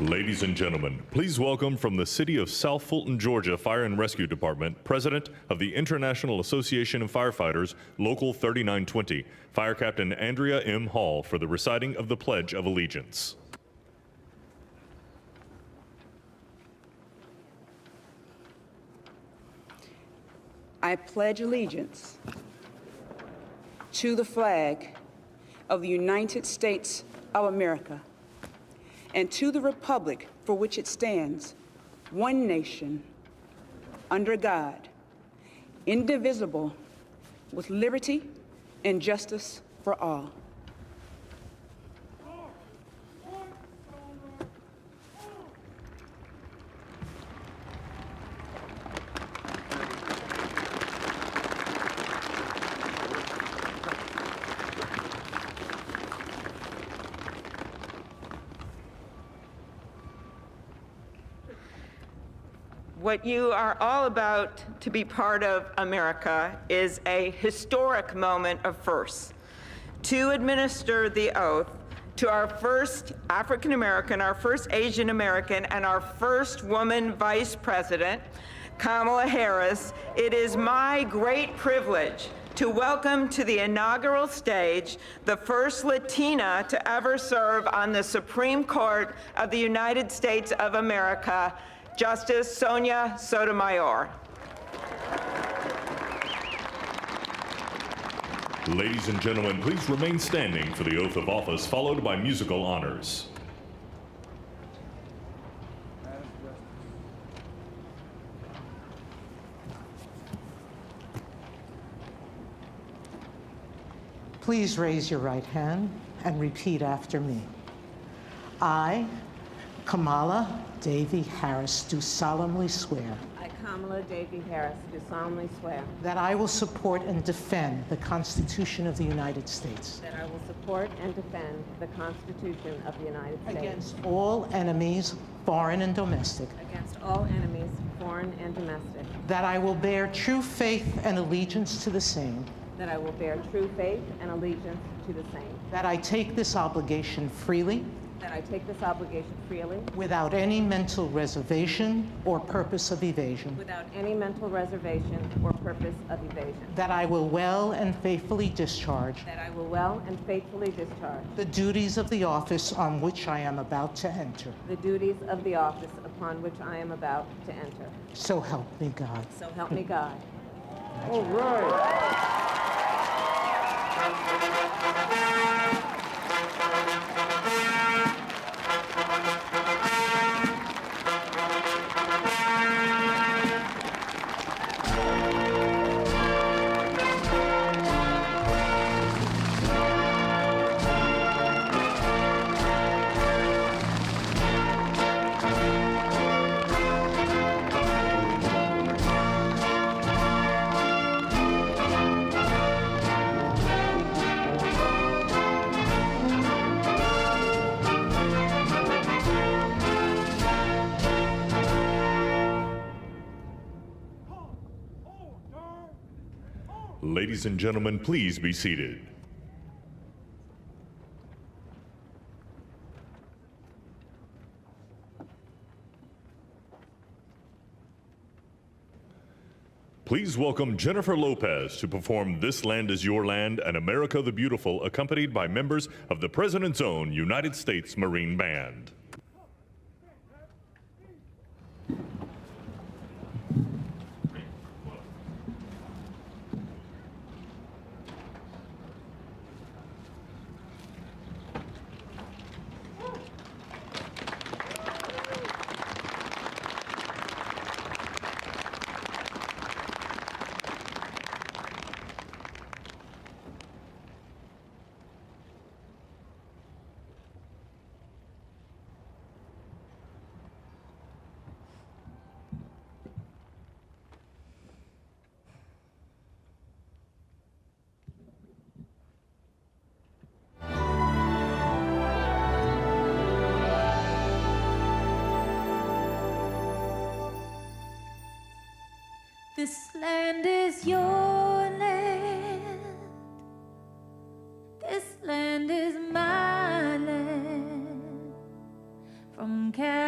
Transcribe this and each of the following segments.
Ladies and gentlemen, please welcome from the city of South Fulton, Georgia Fire and Rescue Department, President of the International Association of Firefighters, Local 3920, Fire Captain Andrea M. Hall for the reciting of the Pledge of Allegiance. I pledge allegiance to the flag of the United States of America and to the republic for which it stands, one nation, under God, indivisible, with liberty and justice for all. What you are all about to be part of, America, is a historic moment of firsts. To administer the oath to our first African American, our first Asian American, and our first woman vice president, Kamala Harris, it is my great privilege to welcome to the inaugural stage the first Latina to ever serve on the Supreme Court of the United States of America, Justice Sonia Sotomayor. Ladies and gentlemen, please remain standing for the oath of office, followed by musical honors. Please raise your right hand and repeat after me. I, Kamala Davy Harris, do solemnly swear I, Kamala Davy Harris, do solemnly swear that I will support and defend the Constitution of the United States that I will support and defend the Constitution of the United States against all enemies, foreign and domestic, against all enemies, foreign and domestic, that I will bear true faith and allegiance to the same, that I will bear true faith and allegiance to the same, that I take this obligation freely that I take this obligation freely without any mental reservation or purpose of evasion, without any mental reservation or purpose of evasion, that I will well and faithfully discharge that I will well and faithfully discharge the duties of the office on which I am about to enter. the duties of the office upon which I am about to enter. So help me God. So help me God. All right. Ladies and gentlemen, please be seated. Please welcome Jennifer Lopez to perform This Land Is Your Land and America the Beautiful, accompanied by members of the President's Own United States Marine Band. This land is your land. This land is my land. From California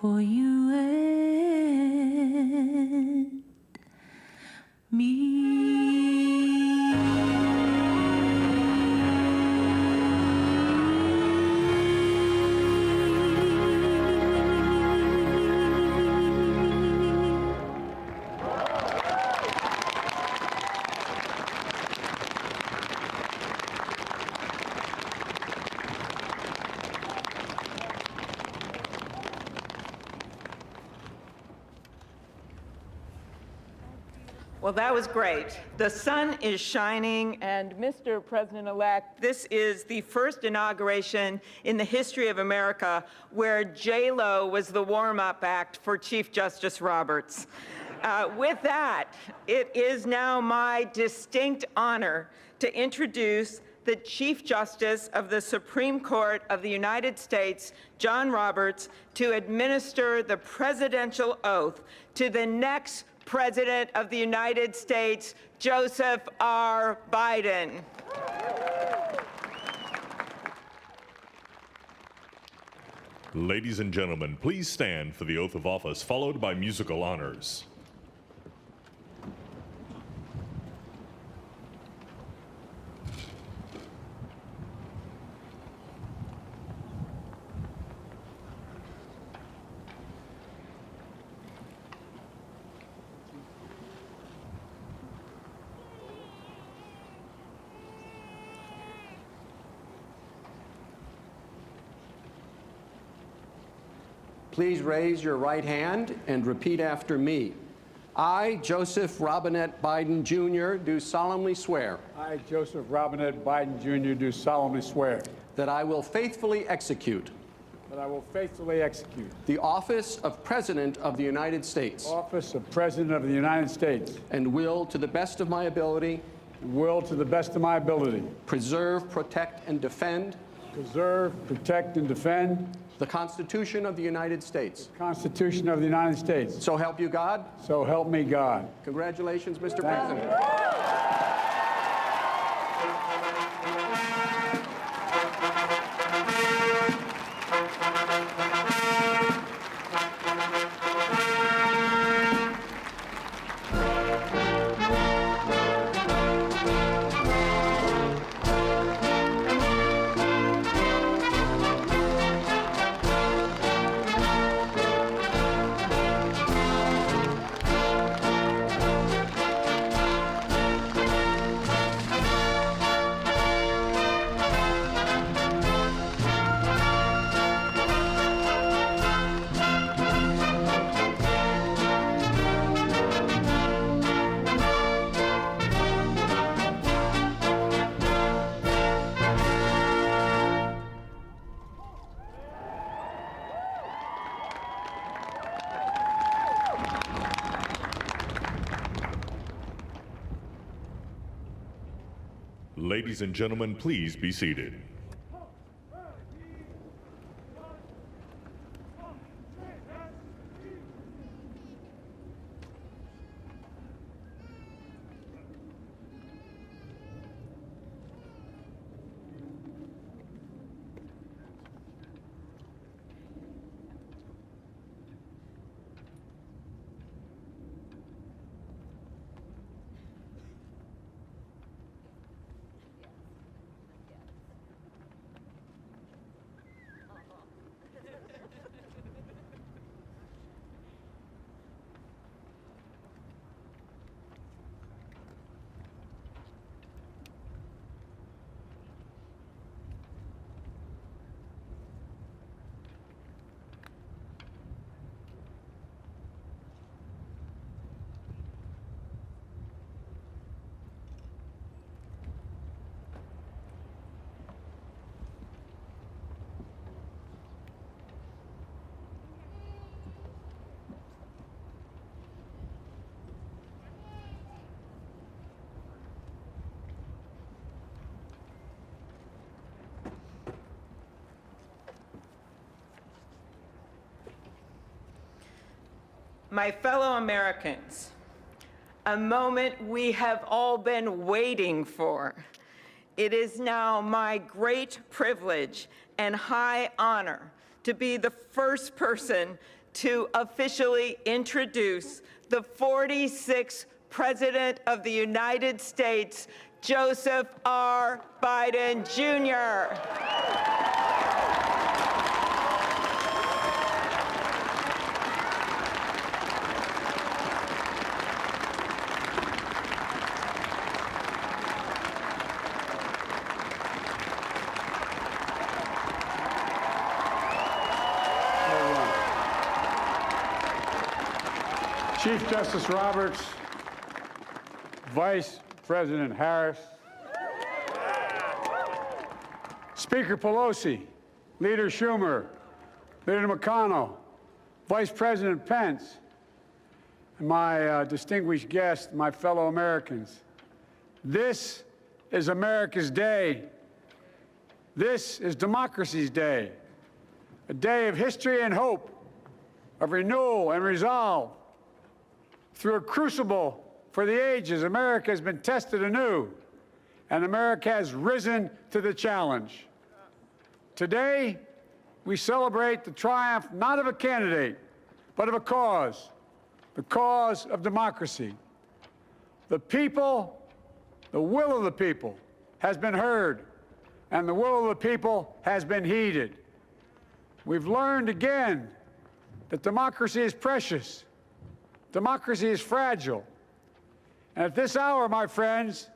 for you and me. Well, that was great. The sun is shining, and Mr. President-elect, this is the first inauguration in the history of America where J.Lo was the warm-up act for Chief Justice Roberts. With that, it is now my distinct honor to introduce the Chief Justice of the Supreme Court of the United States, John Roberts, to administer the presidential oath to the next President of the United States, Joseph R. Biden. Ladies and gentlemen, please stand for the oath of office, followed by musical honors. Please raise your right hand and repeat after me. I, Joseph Robinette Biden, Jr., do solemnly swear I, Joseph Robinette Biden, Jr., do solemnly swear that I will faithfully execute that I will faithfully execute the office of President of the United States the office of President of the United States and will, to the best of my ability, and will, to the best of my ability, preserve, protect, and defend preserve, protect, and defend the Constitution of the United States. the Constitution of the United States. So help you God. So help me God. Congratulations, Mr. Thank you. President. Ladies and gentlemen, please be seated. My fellow Americans, a moment we have all been waiting for. It is now my great privilege and high honor to be the first person to officially introduce the 46th President of the United States, Joseph R. Biden, Jr. Chief Justice Roberts, Vice President Harris, Speaker Pelosi, Leader Schumer, Leader McConnell, Vice President Pence, and my distinguished guests, my fellow Americans. This is America's day. This is democracy's day, a day of history and hope, of renewal and resolve. Through a crucible for the ages, America has been tested anew, and America has risen to the challenge. Today, we celebrate the triumph not of a candidate, but of a cause, the cause of democracy. The people, the will of the people, has been heard, and the will of the people has been heeded. We've learned again that democracy is precious. Democracy is fragile. And at this hour, my friends,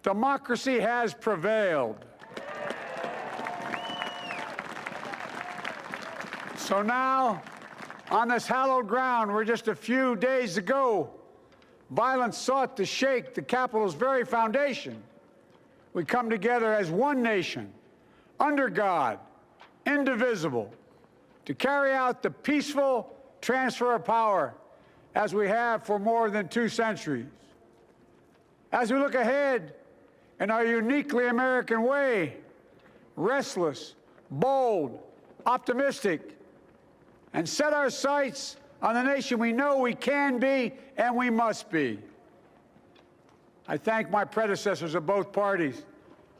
democracy has prevailed. So now, on this hallowed ground where just a few days ago, violence sought to shake the Capitol's very foundation, we come together as one nation, under God, indivisible, to carry out the peaceful transfer of power as we have for more than 2 centuries. As we look ahead in our uniquely American way, restless, bold, optimistic, and set our sights on the nation we know we can be and we must be. I thank my predecessors of both parties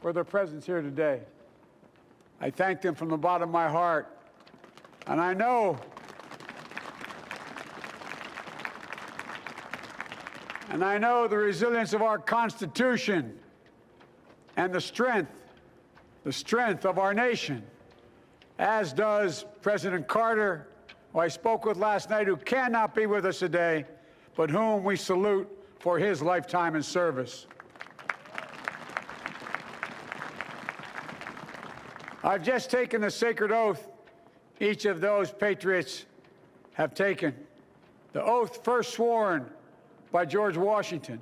for their presence here today. I thank them from the bottom of my heart. And I know the resilience of our Constitution and the strength of our nation, as does President Carter, who I spoke with last night, who cannot be with us today, but whom we salute for his lifetime in service. I've just taken the sacred oath each of those patriots have taken, the oath first sworn by George Washington.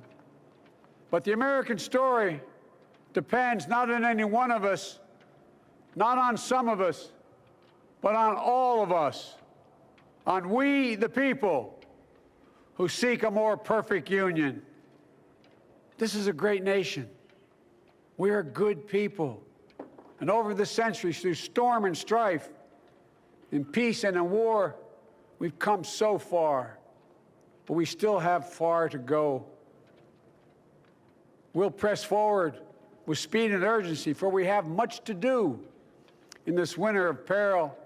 But the American story depends not on any one of us, not on some of us, but on all of us, on we, the people, who seek a more perfect union. This is a great nation. We are good people. And over the centuries, through storm and strife, in peace and in war, we've come so far. But we still have far to go. We'll press forward with speed and urgency, for we have much to do in this winter of peril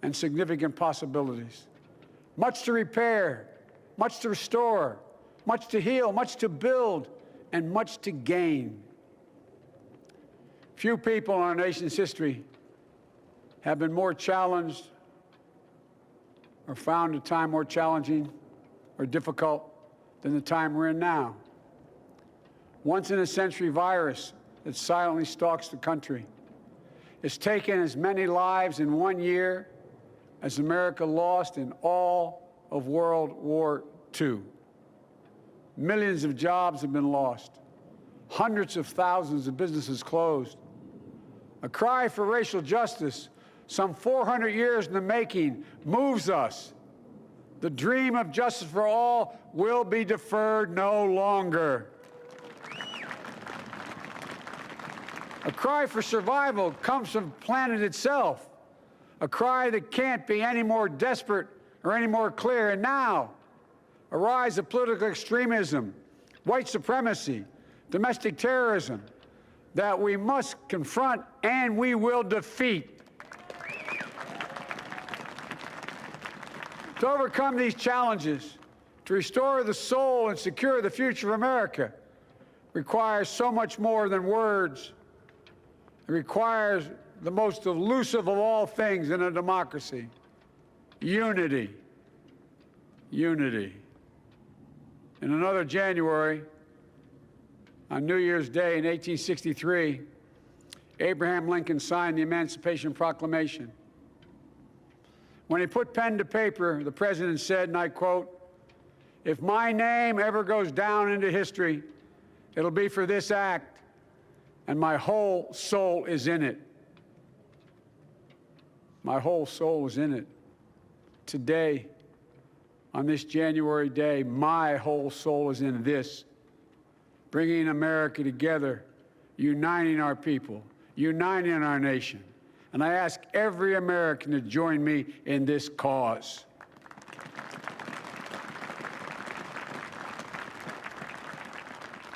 and significant possibilities. Much to repair, much to restore, much to heal, much to build, and much to gain. Few people in our nation's history have been more challenged or found a time more challenging or difficult than the time we're in now. Once-in-a-century virus that silently stalks the country. It's taken as many lives in 1 year as America lost in all of World War II. Millions of jobs have been lost. Hundreds of thousands of businesses closed. A cry for racial justice, some 400 years in the making, moves us. The dream of justice for all will be deferred no longer. A cry for survival comes from the planet itself, a cry that can't be any more desperate or any more clear. And now, a rise of political extremism, white supremacy, domestic terrorism, that we must confront and we will defeat. To overcome these challenges, to restore the soul and secure the future of America, requires so much more than words. It requires the most elusive of all things in a democracy: unity. Unity. In another January, on New Year's Day in 1863, Abraham Lincoln signed the Emancipation Proclamation. When he put pen to paper, the president said, and I quote, "If my name ever goes down into history, it'll be for this act, and my whole soul is in it." My whole soul is in it. Today, on this January day, my whole soul is in this, bringing America together, uniting our people, uniting our nation. And I ask every American to join me in this cause.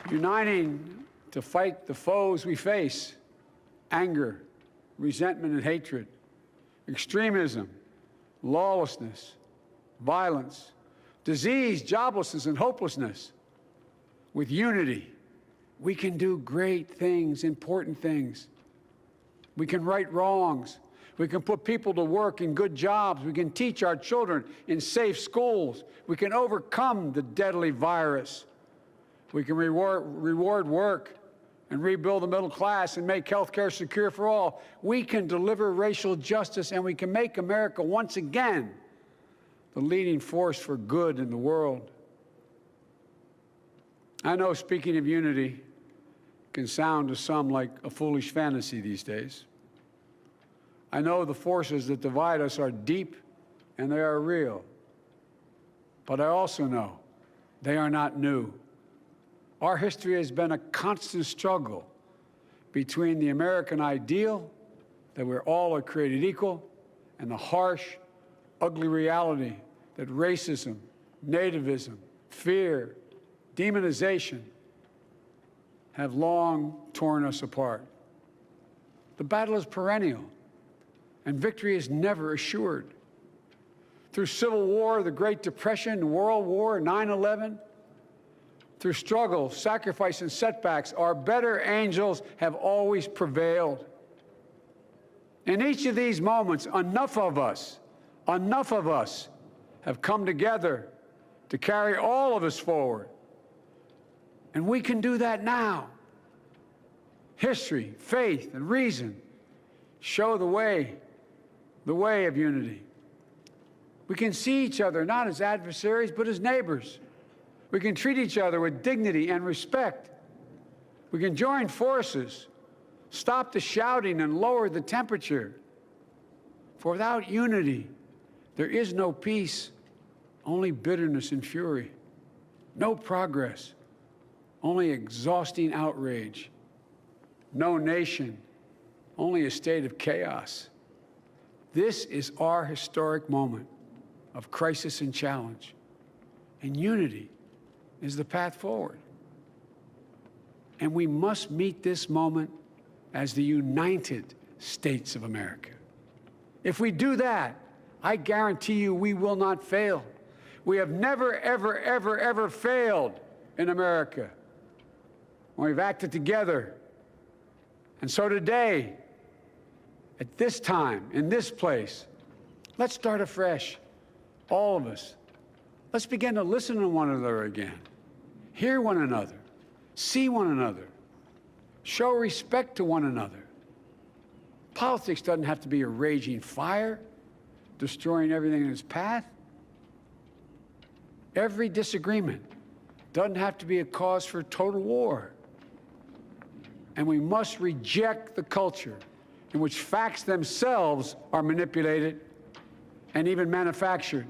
Uniting to fight the foes we face: anger, resentment and hatred, extremism, lawlessness, violence, disease, joblessness, and hopelessness. With unity, we can do great things, important things. We can right wrongs. We can put people to work in good jobs. We can teach our children in safe schools. We can overcome the deadly virus. We can reward work and rebuild the middle class and make health care secure for all. We can deliver racial justice, and we can make America once again the leading force for good in the world. I know speaking of unity can sound to some like a foolish fantasy these days. I know the forces that divide us are deep and they are real. But I also know they are not new. Our history has been a constant struggle between the American ideal that we're all are created equal and the harsh, ugly reality that racism, nativism, fear, demonization have long torn us apart. The battle is perennial, and victory is never assured. Through Civil War, the Great Depression, World War, 9/11, through struggle, sacrifice, and setbacks, our better angels have always prevailed. In each of these moments, enough of us have come together to carry all of us forward. And we can do that now. History, faith, and reason show the way of unity. We can see each other not as adversaries, but as neighbors. We can treat each other with dignity and respect. We can join forces, stop the shouting, and lower the temperature. For without unity, there is no peace, only bitterness and fury. No progress, only exhausting outrage. No nation, only a state of chaos. This is our historic moment of crisis and challenge, and unity is the path forward. And we must meet this moment as the United States of America. If we do that, I guarantee you we will not fail. We have never, ever, ever, ever failed in America when we've acted together. And so today, at this time, in this place, let's start afresh, all of us. Let's begin to listen to one another again, hear one another, see one another, show respect to one another. Politics doesn't have to be a raging fire, destroying everything in its path. Every disagreement doesn't have to be a cause for total war. And we must reject the culture in which facts themselves are manipulated and even manufactured.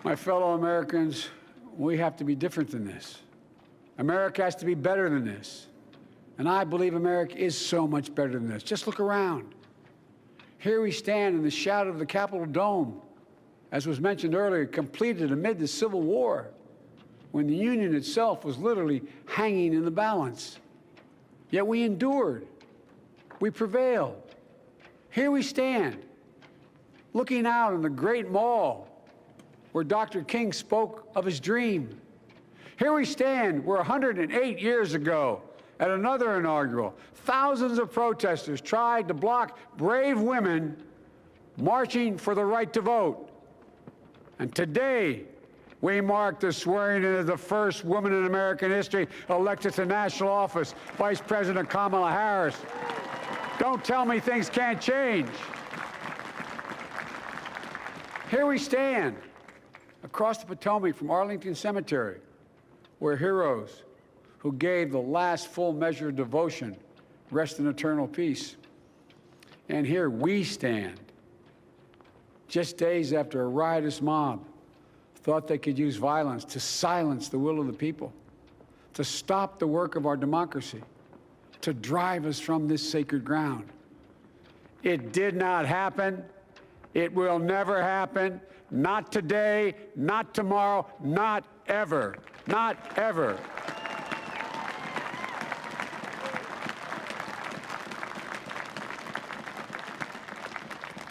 My fellow Americans, we have to be different than this. America has to be better than this. And I believe America is so much better than this. Just look around. Here we stand in the shadow of the Capitol Dome, as was mentioned earlier, completed amid the Civil War, when the Union itself was literally hanging in the balance. Yet we endured. We prevailed. Here we stand, looking out on the great mall where Dr. King spoke of his dream. Here we stand where 108 years ago, at another inaugural, thousands of protesters tried to block brave women marching for the right to vote. And today, we mark the swearing in of the first woman in American history elected to national office, Vice President Kamala Harris. Don't tell me things can't change. Here we stand, across the Potomac from Arlington Cemetery, where heroes who gave the last full measure of devotion rest in eternal peace. And here we stand, just days after a riotous mob thought they could use violence to silence the will of the people, to stop the work of our democracy, to drive us from this sacred ground. It did not happen. It will never happen. Not today, not tomorrow, not ever. Not ever.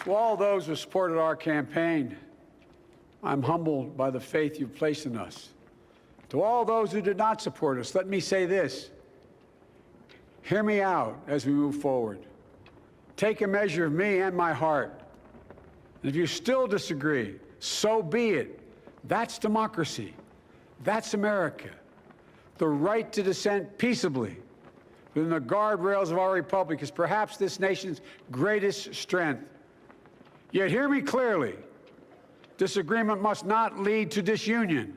To all those who supported our campaign, I'm humbled by the faith you've placed in us. To all those who did not support us, let me say this. Hear me out as we move forward. Take a measure of me and my heart. And if you still disagree, so be it. That's democracy. That's America. The right to dissent peaceably within the guardrails of our republic is perhaps this nation's greatest strength. Yet hear me clearly. Disagreement must not lead to disunion.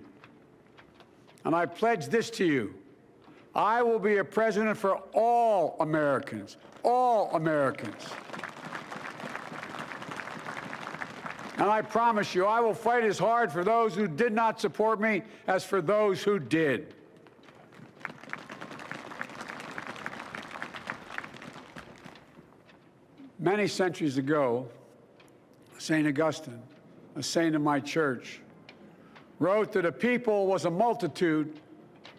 And I pledge this to you. I will be a president for all Americans. All Americans. And I promise you, I will fight as hard for those who did not support me as for those who did. Many centuries ago, St. Augustine, a saint of my church, wrote that a people was a multitude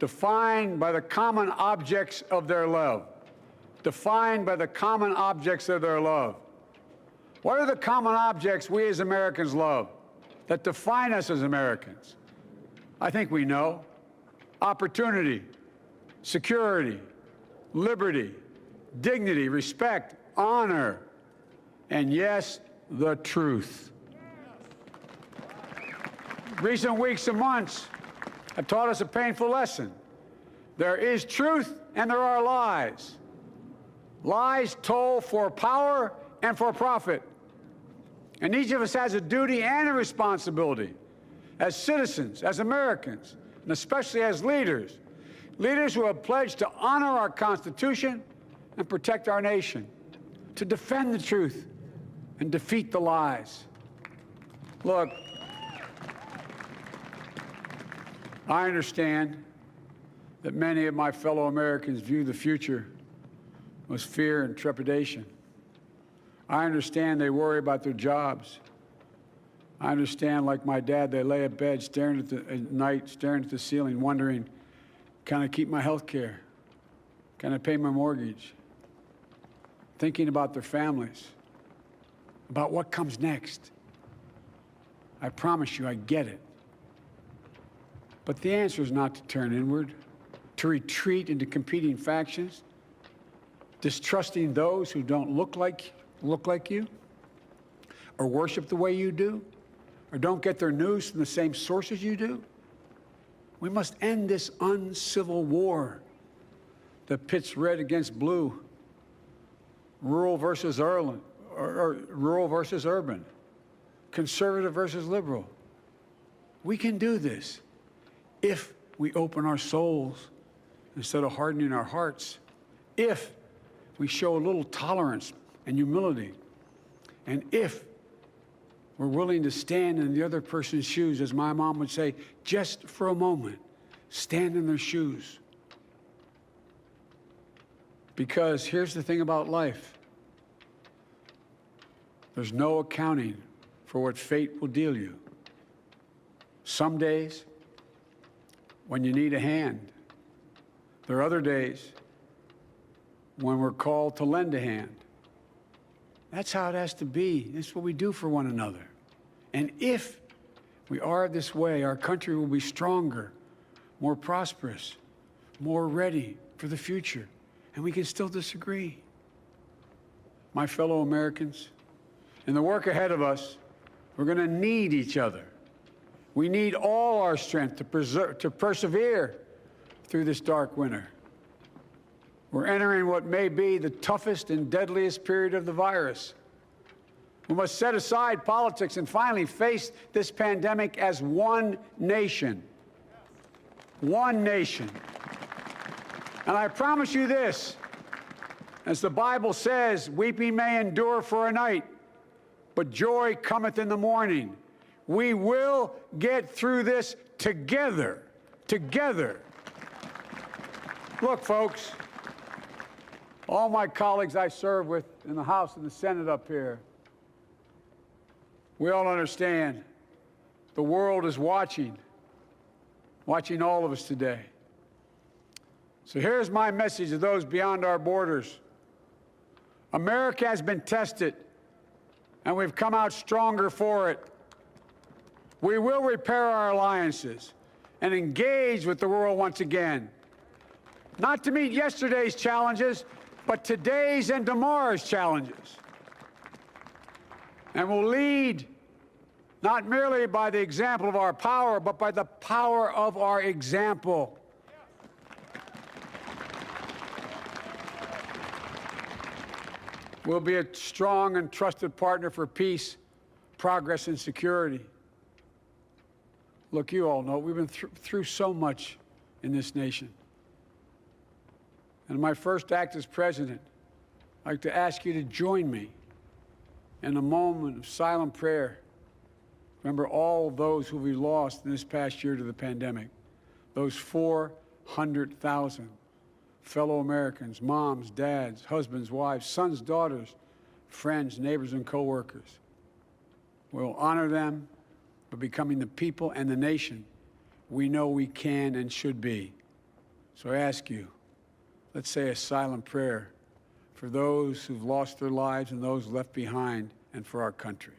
defined by the common objects of their love. Defined by the common objects of their love. What are the common objects we as Americans love that define us as Americans? I think we know. Opportunity, security, liberty, dignity, respect, honor, and yes, the truth. Recent weeks and months have taught us a painful lesson. There is truth and there are lies. Lies told for power and for profit. And each of us has a duty and a responsibility as citizens, as Americans, and especially as leaders. Leaders who have pledged to honor our Constitution and protect our nation, to defend the truth and defeat the lies. Look, I understand that many of my fellow Americans view the future with fear and trepidation. I understand they worry about their jobs. I understand, like my dad, they lay at bed at night, staring at the ceiling, wondering, can I keep my health care? Can I pay my mortgage? Thinking about their families, about what comes next. I promise you, I get it. But the answer is not to turn inward, to retreat into competing factions, distrusting those who don't look like you, or worship the way you do, or don't get their news from the same sources you do. We must end this uncivil war that pits red against blue, rural versus urban, conservative versus liberal. We can do this if we open our souls instead of hardening our hearts, if we show a little tolerance and humility, and if we're willing to stand in the other person's shoes, as my mom would say, just for a moment, stand in their shoes. Because here's the thing about life. There's no accounting for what fate will deal you. Some days, when you need a hand, there are other days when we're called to lend a hand. That's how it has to be. That's what we do for one another. And if we are this way, our country will be stronger, more prosperous, more ready for the future. And we can still disagree. My fellow Americans, in the work ahead of us, we're going to need each other. We need all our strength to persevere through this dark winter. We're entering what may be the toughest and deadliest period of the virus. We must set aside politics and finally face this pandemic as one nation. One nation. And I promise you this, as the Bible says, weeping may endure for a night, but joy cometh in the morning. We will get through this together. Together. Look, folks, all my colleagues I serve with in the House and the Senate up here, we all understand the world is watching all of us today. So here's my message to those beyond our borders. America has been tested, and we've come out stronger for it. We will repair our alliances and engage with the world once again, not to meet yesterday's challenges, but today's and tomorrow's challenges. And we'll lead not merely by the example of our power, but by the power of our example. We'll be a strong and trusted partner for peace, progress, and security. Look, you all know we've been through so much in this nation. And in my first act as president, I'd like to ask you to join me in a moment of silent prayer. Remember all those who we lost in this past year to the pandemic. Those 400,000 fellow Americans, moms, dads, husbands, wives, sons, daughters, friends, neighbors, and co-workers. We'll honor them by becoming the people and the nation we know we can and should be. So I ask you, let's say a silent prayer for those who've lost their lives and those left behind, and for our country.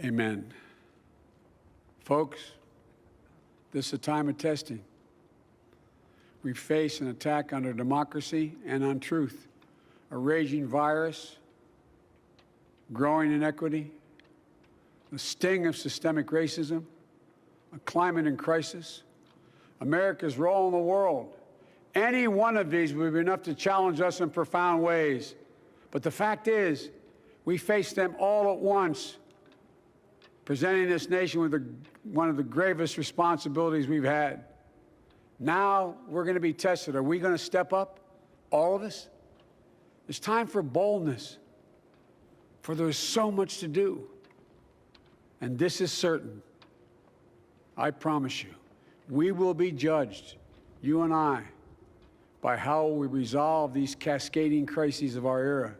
Amen. Folks, this is a time of testing. We face an attack on our democracy and on truth, a raging virus, growing inequity, the sting of systemic racism, a climate in crisis, America's role in the world. Any one of these would be enough to challenge us in profound ways. But the fact is, we face them all at once, presenting this nation with one of the gravest responsibilities we've had. Now we're going to be tested. Are we going to step up, all of us? It's time for boldness, for there's so much to do. And this is certain. I promise you, we will be judged, you and I, by how we resolve these cascading crises of our era.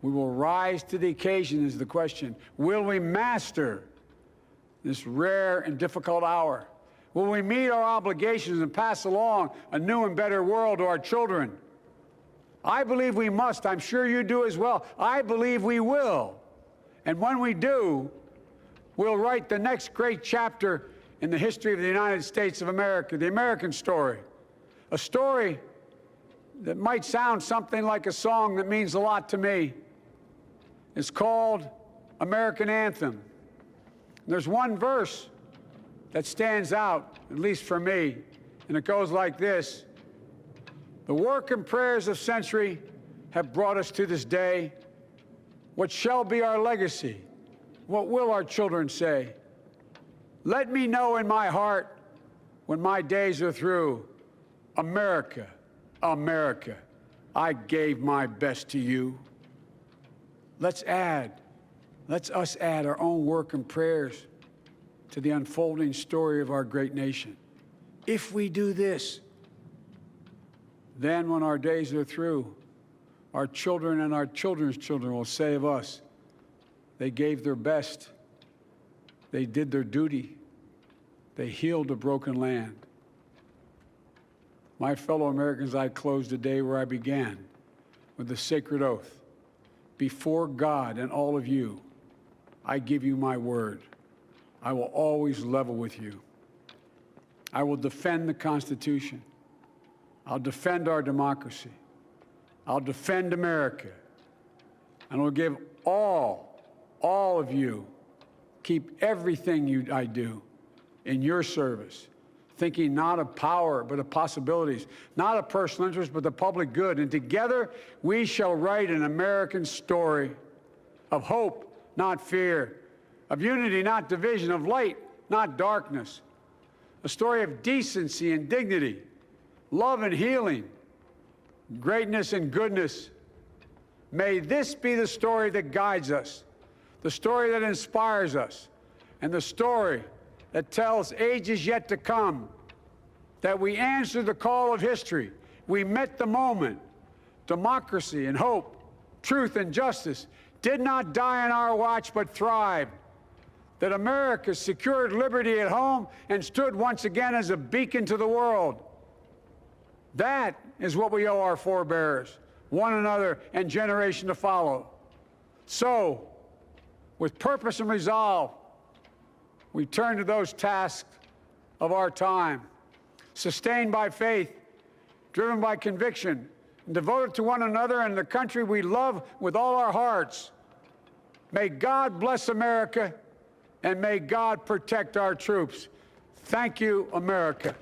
We will rise to the occasion is the question. Will we master this rare and difficult hour? Will we meet our obligations and pass along a new and better world to our children? I believe we must. I'm sure you do as well. I believe we will. And when we do, we'll write the next great chapter in the history of the United States of America, the American story. A story that might sound something like a song that means a lot to me. It's called American Anthem. There's one verse that stands out, at least for me, and it goes like this. The work and prayers of century have brought us to this day. What shall be our legacy? What will our children say? Let me know in my heart when my days are through. America, America, I gave my best to you. Let's us add our own work and prayers to the unfolding story of our great nation. If we do this, then when our days are through, our children and our children's children will say of us, They gave their best. They did their duty. They healed a broken land. My fellow Americans, I close the day where I began, with the sacred oath. Before God and all of you, I give you my word. I will always level with you. I will defend the Constitution. I'll defend our democracy. I'll defend America. And I'll give all of you, keep everything I do in your service, thinking not of power, but of possibilities, not of personal interest, but the public good. And together, we shall write an American story of hope, not fear, of unity, not division, of light, not darkness, a story of decency and dignity, love and healing, greatness and goodness. May this be the story that guides us, the story that inspires us, and the story that tells ages yet to come that we answered the call of history. We met the moment. Democracy and hope, truth and justice did not die on our watch, but thrived. That America secured liberty at home and stood once again as a beacon to the world. That is what we owe our forebears, one another, and generation to follow. So, with purpose and resolve, we turn to those tasks of our time, sustained by faith, driven by conviction, and devoted to one another and the country we love with all our hearts. May God bless America, and may God protect our troops. Thank you, America.